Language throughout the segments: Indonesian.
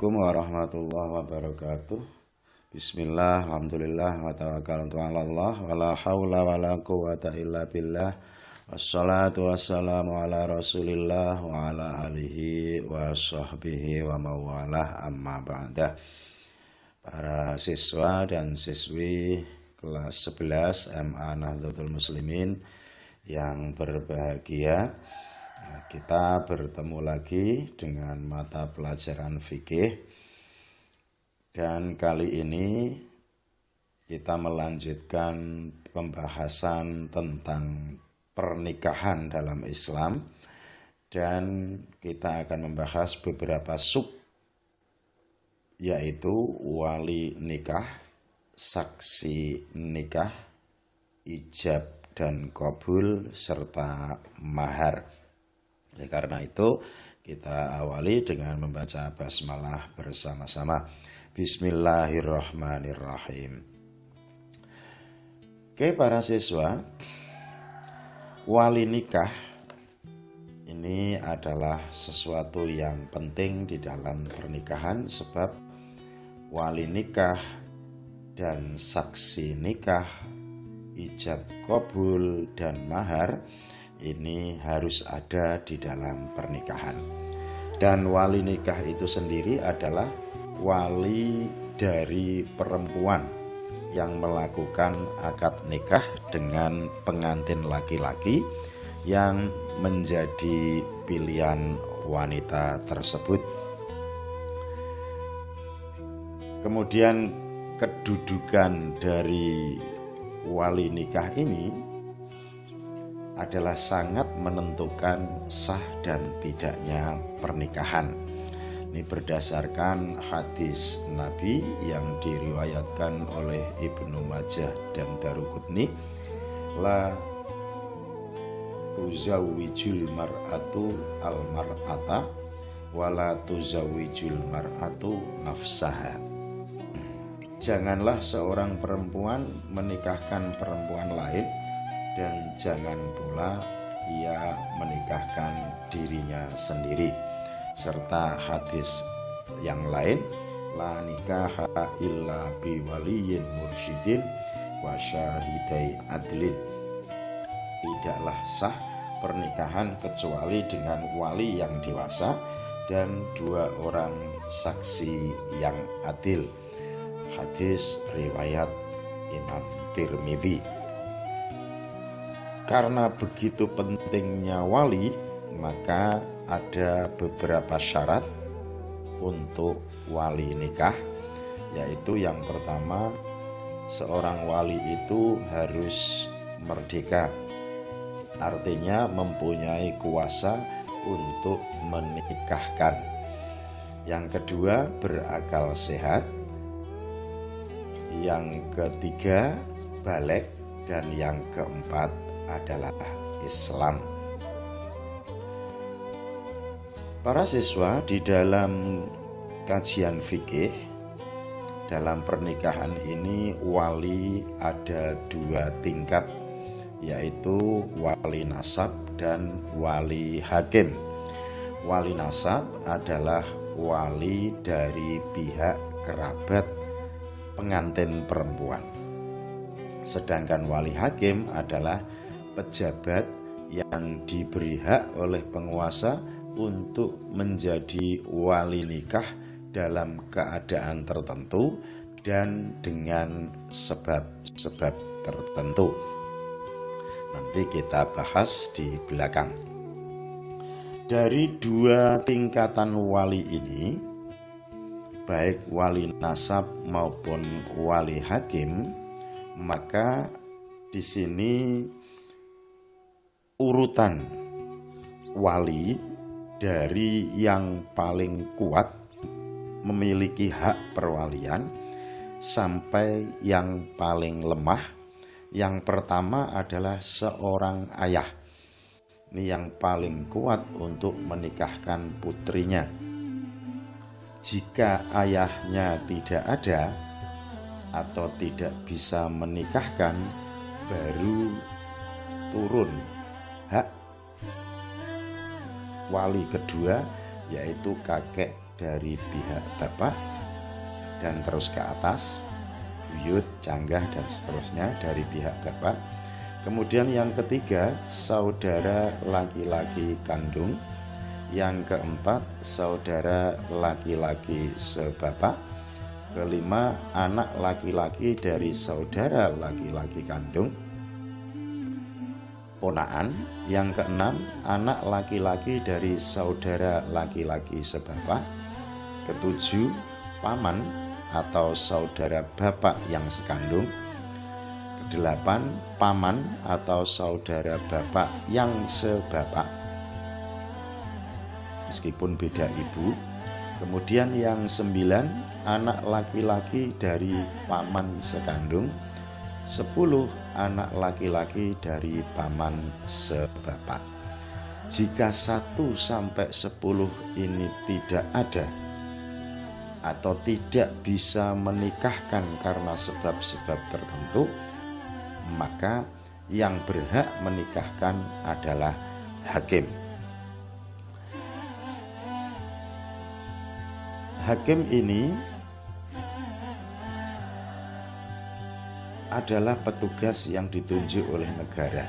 Assalamualaikum warahmatullahi wabarakatuh. Bismillah, alhamdulillah, wa tawakkaltu ala Allah, wa la hawla wa la quwata illa billah. Wassalatu wassalamu ala rasulillah wa ala alihi wa sahbihi wa mawalah, amma ba'dah. Para siswa dan siswi kelas 11 MA Nahdlatul Muslimin yang berbahagia, kita bertemu lagi dengan mata pelajaran fikih, dan kali ini kita melanjutkan pembahasan tentang pernikahan dalam Islam, dan kita akan membahas beberapa sub, yaitu wali nikah, saksi nikah, ijab dan qabul, serta mahar. Oleh karena itu, kita awali dengan membaca basmalah bersama-sama. Bismillahirrahmanirrahim. Oke, para siswa, wali nikah ini adalah sesuatu yang penting di dalam pernikahan, sebab wali nikah dan saksi nikah, ijab qabul dan mahar ini harus ada di dalam pernikahan. Dan wali nikah itu sendiri adalah wali dari perempuan yang melakukan akad nikah dengan pengantin laki-laki yang menjadi pilihan wanita tersebut. Kemudian kedudukan dari wali nikah ini adalah sangat menentukan sah dan tidaknya pernikahan. Ini berdasarkan hadis Nabi yang diriwayatkan oleh Ibnu Majah dan Daruqutni, la tuzawwijul mar'atu al-mar'ata wa la tuzawwijul mar'atu nafsaha. Janganlah seorang perempuan menikahkan perempuan lain, dan jangan pula ia menikahkan dirinya sendiri. Serta hadis yang lain, la nikaha illa bi waliyin mursyidin wa syahidai adlin. Tidaklah sah pernikahan kecuali dengan wali yang dewasa dan dua orang saksi yang adil. Hadis riwayat Imam Tirmidzi. Karena begitu pentingnya wali, maka ada beberapa syarat untuk wali nikah, yaitu yang pertama, seorang wali itu harus merdeka, artinya mempunyai kuasa untuk menikahkan. Yang kedua, berakal sehat. Yang ketiga, baligh. Dan yang keempat adalah Islam. Para siswa, di dalam kajian fikih dalam pernikahan ini wali ada dua tingkat, yaitu wali nasab dan wali hakim. Wali nasab adalah wali dari pihak kerabat pengantin perempuan. Sedangkan wali hakim adalah pejabat yang diberi hak oleh penguasa untuk menjadi wali nikah dalam keadaan tertentu dan dengan sebab-sebab tertentu. Nanti kita bahas di belakang. Dari dua tingkatan wali ini, baik wali nasab maupun wali hakim, maka di sini urutan wali dari yang paling kuat memiliki hak perwalian sampai yang paling lemah. Yang pertama adalah seorang ayah. Ini yang paling kuat untuk menikahkan putrinya. Jika ayahnya tidak ada atau tidak bisa menikahkan, baru turun hak wali kedua, yaitu kakek dari pihak bapak dan terus ke atas, buyut, canggah dan seterusnya dari pihak bapak. Kemudian yang ketiga, saudara laki-laki kandung. Yang keempat, saudara laki-laki sebapak. Kelima, anak laki-laki dari saudara laki-laki kandung, ponakan. Yang keenam, anak laki-laki dari saudara laki-laki sebapak. Ketujuh, paman atau saudara bapak yang sekandung. Kedelapan, paman atau saudara bapak yang sebapak meskipun beda ibu. Kemudian yang 9, anak laki-laki dari paman sekandung. 10, anak laki-laki dari paman sebapak. Jika 1 sampai 10 ini tidak ada atau tidak bisa menikahkan karena sebab-sebab tertentu, maka yang berhak menikahkan adalah hakim. Hakim ini adalah petugas yang ditunjuk oleh negara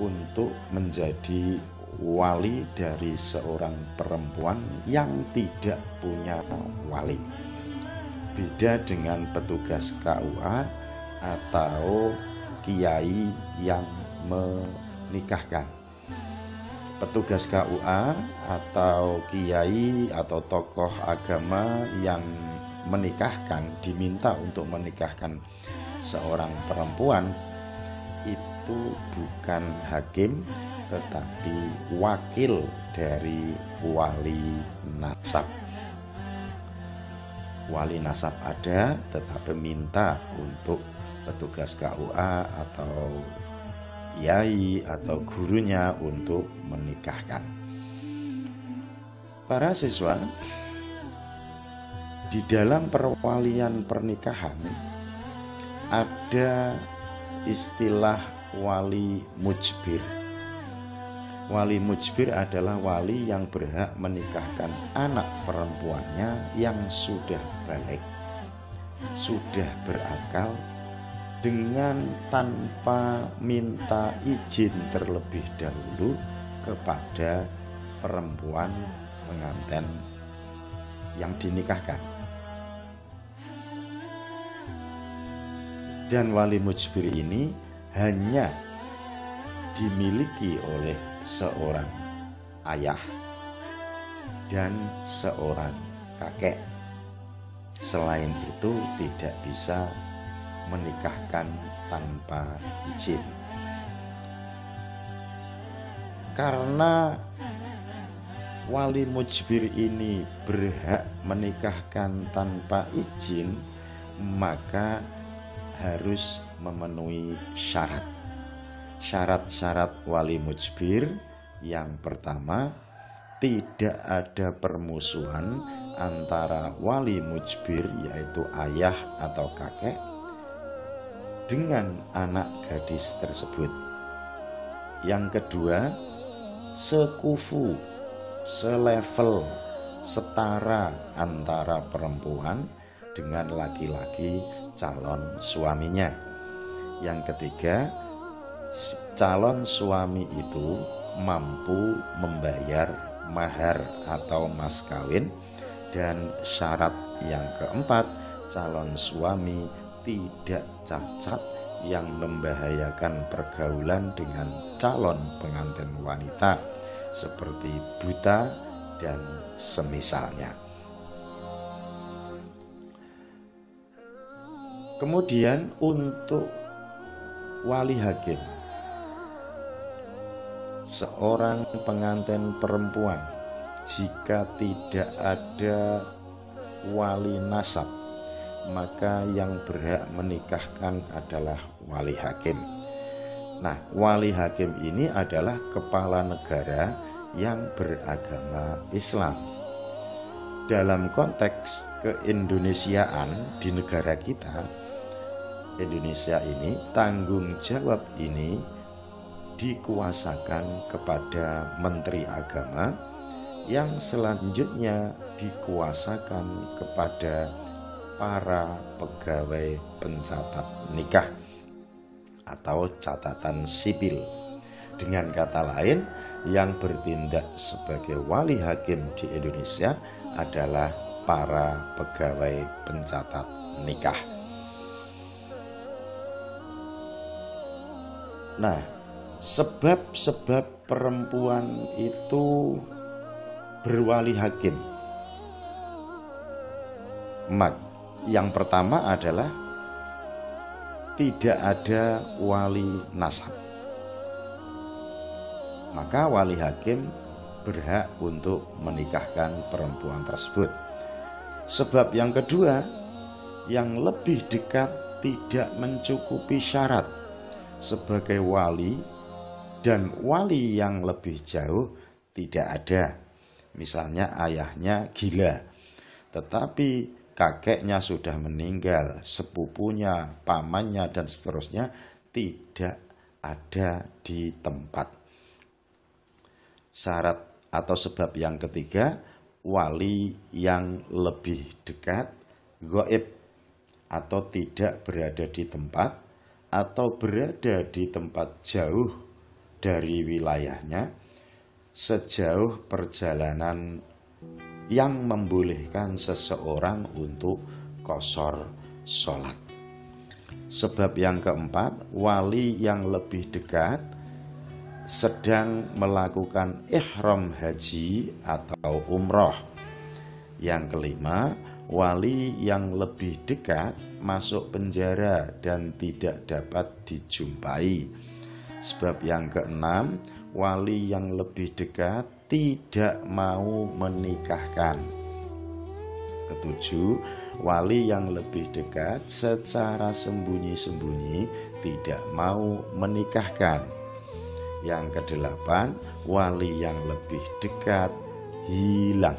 untuk menjadi wali dari seorang perempuan yang tidak punya wali. Beda dengan petugas KUA atau kiai yang menikahkan. Petugas KUA atau kiai atau tokoh agama yang menikahkan, diminta untuk menikahkan seorang perempuan, itu bukan hakim tetapi wakil dari wali nasab. Wali nasab ada, tetapi minta untuk petugas KUA atau kiai atau gurunya untuk menikahkan. Para siswa, di dalam perwalian pernikahan ada istilah wali mujbir. Wali mujbir adalah wali yang berhak menikahkan anak perempuannya yang sudah balik, sudah berakal, dengan tanpa minta izin terlebih dahulu kepada perempuan pengantin yang dinikahkan. Dan wali mujbir ini hanya dimiliki oleh seorang ayah dan seorang kakek. Selain itu tidak bisa menikahkan tanpa izin. Karena wali mujbir ini berhak menikahkan tanpa izin, maka harus memenuhi syarat. Syarat-syarat wali mujbir yang pertama, tidak ada permusuhan antara wali mujbir yaitu ayah atau kakek dengan anak gadis tersebut. Yang kedua, sekufu, selevel, setara antara perempuan dengan laki-laki calon suaminya. Yang ketiga, calon suami itu mampu membayar mahar atau mas kawin. Dan syarat yang keempat, calon suami tidak cacat yang membahayakan pergaulan dengan calon pengantin wanita seperti buta dan semisalnya. Kemudian untuk wali hakim, seorang pengantin perempuan jika tidak ada wali nasab, maka yang berhak menikahkan adalah wali hakim. Nah, wali hakim ini adalah kepala negara yang beragama Islam. Dalam konteks keindonesiaan di negara kita, Indonesia ini, tanggung jawab ini dikuasakan kepada Menteri Agama yang selanjutnya dikuasakan kepada para pegawai pencatat nikah atau catatan sipil. Dengan kata lain, yang bertindak sebagai wali hakim di Indonesia adalah para pegawai pencatat nikah. Nah, sebab-sebab perempuan itu berwali hakim. Yang pertama adalah tidak ada wali nasab. Maka wali hakim berhak untuk menikahkan perempuan tersebut. Sebab yang kedua, yang lebih dekat tidak mencukupi syarat sebagai wali, dan wali yang lebih jauh tidak ada. Misalnya ayahnya gila, tetapi kakeknya sudah meninggal, sepupunya, pamannya, dan seterusnya tidak ada di tempat. Syarat atau sebab yang ketiga, wali yang lebih dekat, gaib, atau tidak berada di tempat, atau berada di tempat jauh dari wilayahnya, sejauh perjalanan yang membolehkan seseorang untuk qashar sholat. Sebab yang keempat, wali yang lebih dekat sedang melakukan ihram haji atau umroh. Yang kelima, wali yang lebih dekat masuk penjara dan tidak dapat dijumpai. Sebab yang keenam, wali yang lebih dekat tidak mau menikahkan. Ketujuh, wali yang lebih dekat secara sembunyi-sembunyi tidak mau menikahkan. Yang kedelapan, wali yang lebih dekat hilang,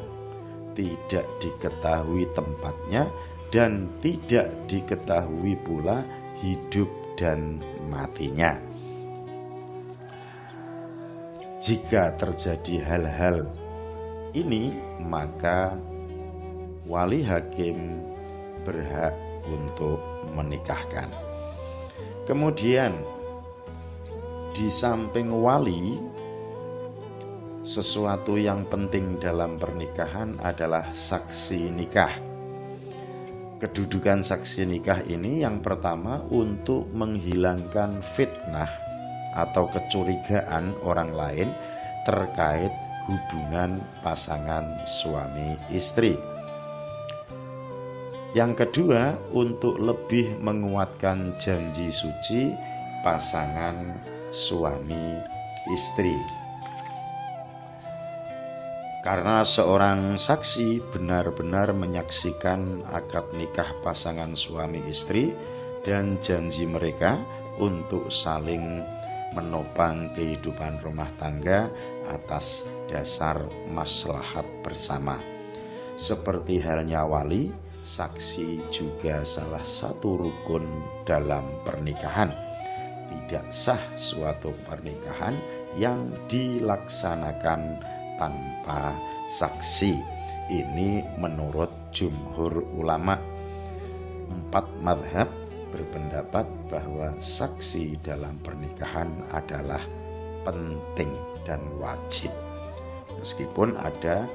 tidak diketahui tempatnya dan tidak diketahui pula hidup dan matinya. Jika terjadi hal-hal ini, maka wali hakim berhak untuk menikahkan. Kemudian di samping wali, sesuatu yang penting dalam pernikahan adalah saksi nikah. Kedudukan saksi nikah ini yang pertama untuk menghilangkan fitnah atau kecurigaan orang lain terkait hubungan pasangan suami istri. Yang kedua, untuk lebih menguatkan janji suci pasangan suami istri. Karena seorang saksi benar-benar menyaksikan akad nikah pasangan suami istri dan janji mereka untuk saling menopang kehidupan rumah tangga atas dasar maslahat bersama. Seperti halnya wali, saksi juga salah satu rukun dalam pernikahan. Tidak sah suatu pernikahan yang dilaksanakan tanpa saksi. Ini menurut jumhur ulama. 4 mazhab berpendapat bahwa saksi dalam pernikahan adalah penting dan wajib. Meskipun ada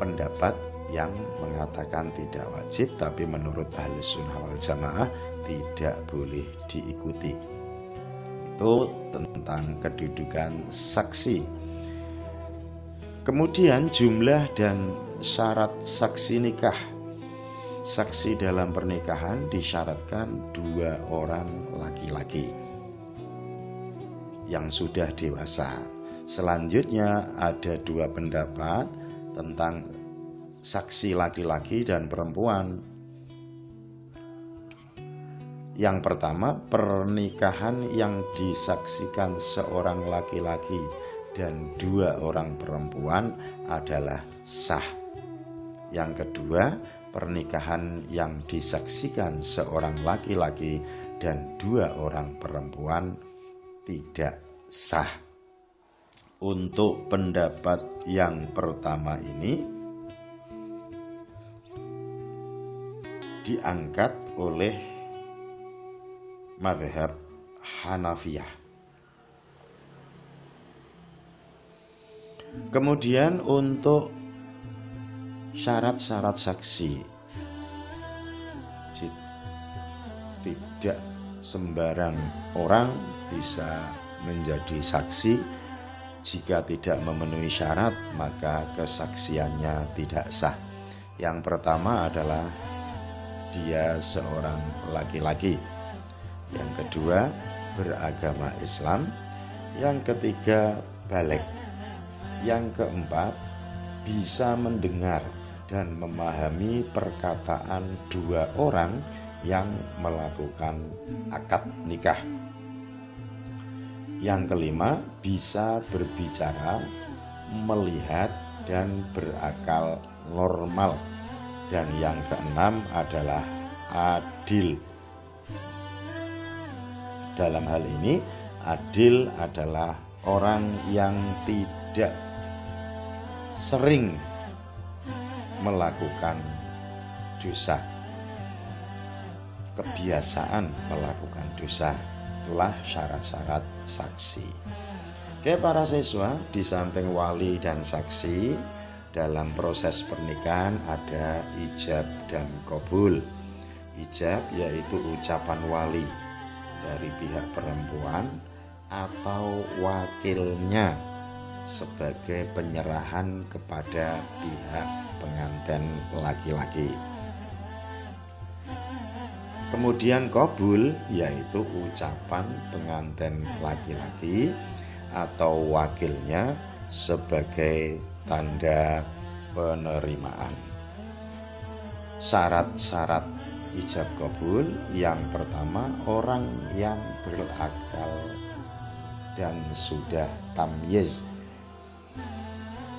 pendapat yang mengatakan tidak wajib, tapi menurut ahli sunnah wal jamaah tidak boleh diikuti. Itu tentang kedudukan saksi. Kemudian jumlah dan syarat saksi nikah. Saksi dalam pernikahan disyaratkan 2 orang laki-laki yang sudah dewasa. Selanjutnya ada 2 pendapat tentang saksi laki-laki dan perempuan. Yang pertama, pernikahan yang disaksikan seorang laki-laki dan 2 orang perempuan adalah sah. Yang kedua, pernikahan yang disaksikan seorang laki-laki dan 2 orang perempuan tidak sah. untuk pendapat yang pertama ini diangkat oleh mazhab Hanafiyah. Kemudian untuk syarat-syarat saksi, tidak sembarang orang bisa menjadi saksi. Jika tidak memenuhi syarat, maka kesaksiannya tidak sah. Yang pertama adalah dia seorang laki-laki. Yang kedua, beragama Islam. Yang ketiga, baligh. Yang keempat, bisa mendengar dan memahami perkataan dua orang yang melakukan akad nikah. Yang kelima, bisa berbicara, melihat, dan berakal normal. Dan yang keenam adalah adil. Dalam hal ini, adil adalah orang yang tidak sering melakukan dosa, kebiasaan melakukan dosa. Itulah syarat-syarat saksi. Oke para siswa, di samping wali dan saksi, dalam proses pernikahan ada ijab dan qabul. Ijab yaitu ucapan wali dari pihak perempuan atau wakilnya sebagai penyerahan kepada pihak pengantin laki-laki. Kemudian qabul yaitu ucapan pengantin laki-laki atau wakilnya sebagai tanda penerimaan. Syarat-syarat ijab qabul, yang pertama orang yang berakal dan sudah tamyiz.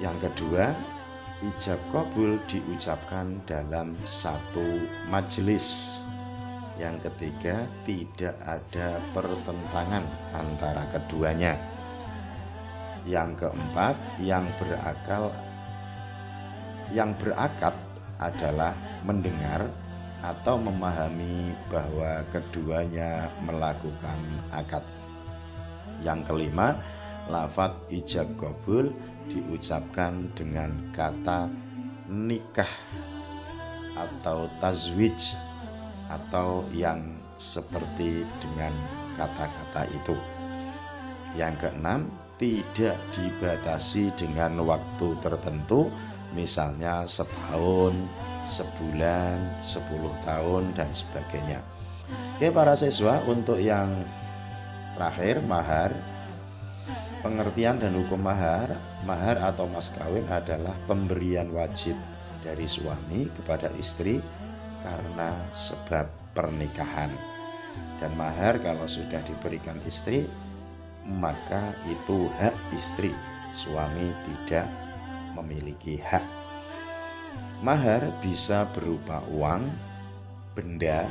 Yang kedua, ijab qabul diucapkan dalam satu majelis. Yang ketiga, tidak ada pertentangan antara keduanya. Yang keempat, yang berakad adalah mendengar atau memahami bahwa keduanya melakukan akad. Yang kelima, lafadz ijab qabul diucapkan dengan kata nikah atau tazwij atau yang seperti dengan kata-kata itu. Yang keenam, tidak dibatasi dengan waktu tertentu, misalnya setahun, sebulan, 10 tahun, dan sebagainya. Oke para siswa, untuk yang terakhir, mahar. Pengertian dan hukum mahar. Mahar atau mas kawin adalah pemberian wajib dari suami kepada istri karena sebab pernikahan. Dan mahar kalau sudah diberikan istri, maka itu hak istri. Suami tidak memiliki hak. Mahar bisa berupa uang, benda,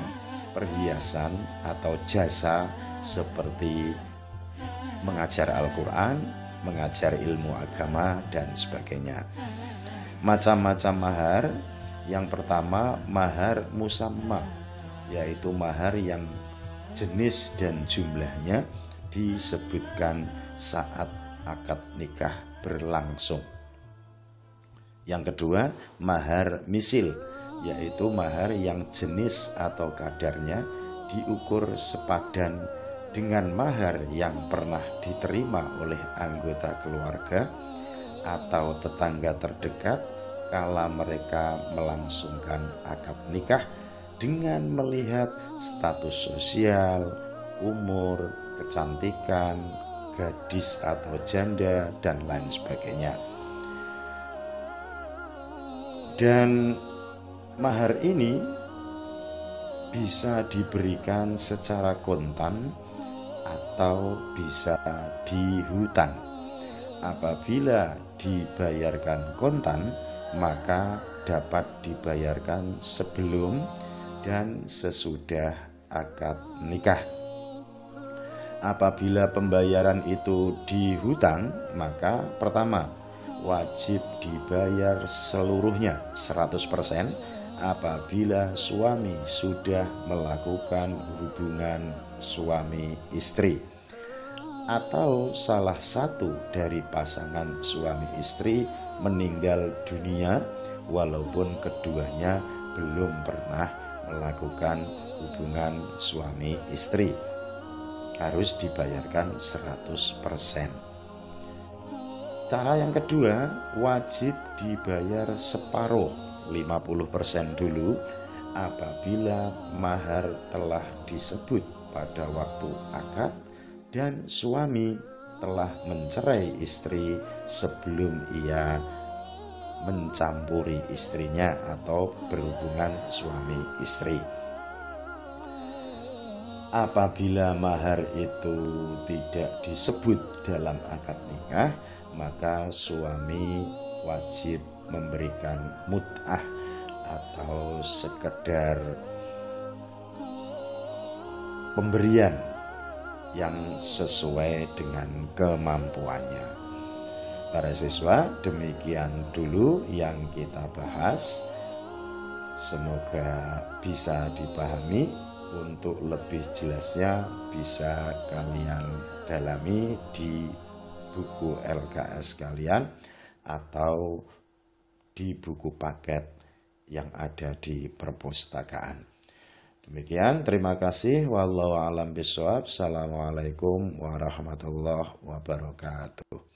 perhiasan, atau jasa seperti mengajar Al-Quran, mengajar ilmu agama, dan sebagainya. Macam-macam mahar. Yang pertama, mahar musamma, yaitu mahar yang jenis dan jumlahnya disebutkan saat akad nikah berlangsung. Yang kedua, mahar misil, yaitu mahar yang jenis atau kadarnya diukur sepadan dengan mahar yang pernah diterima oleh anggota keluarga atau tetangga terdekat kala mereka melangsungkan akad nikah dengan melihat status sosial, umur, kecantikan, gadis atau janda, dan lain sebagainya. Dan mahar ini bisa diberikan secara kontan atau bisa dihutang. Apabila dibayarkan kontan, maka dapat dibayarkan sebelum dan sesudah akad nikah. Apabila pembayaran itu dihutang, maka pertama wajib dibayar seluruhnya 100% apabila suami sudah melakukan hubungan suami istri atau salah satu dari pasangan suami istri meninggal dunia walaupun keduanya belum pernah melakukan hubungan suami istri. Harus dibayarkan 100%. Cara yang kedua, wajib dibayar separuh 50% dulu apabila mahar telah disebut pada waktu akad dan suami telah mencerai istri sebelum ia mencampuri istrinya atau berhubungan suami istri. Apabila mahar itu tidak disebut dalam akad nikah, maka suami wajib memberikan mut'ah atau sekedar pemberian yang sesuai dengan kemampuannya. Para siswa, demikian dulu yang kita bahas. Semoga bisa dipahami. Untuk lebih jelasnya bisa kalian dalami di buku LKS kalian atau di buku paket yang ada di perpustakaan. Demikian, terima kasih. Wallahu a'lam bishawab. Assalamualaikum warahmatullahi wabarakatuh.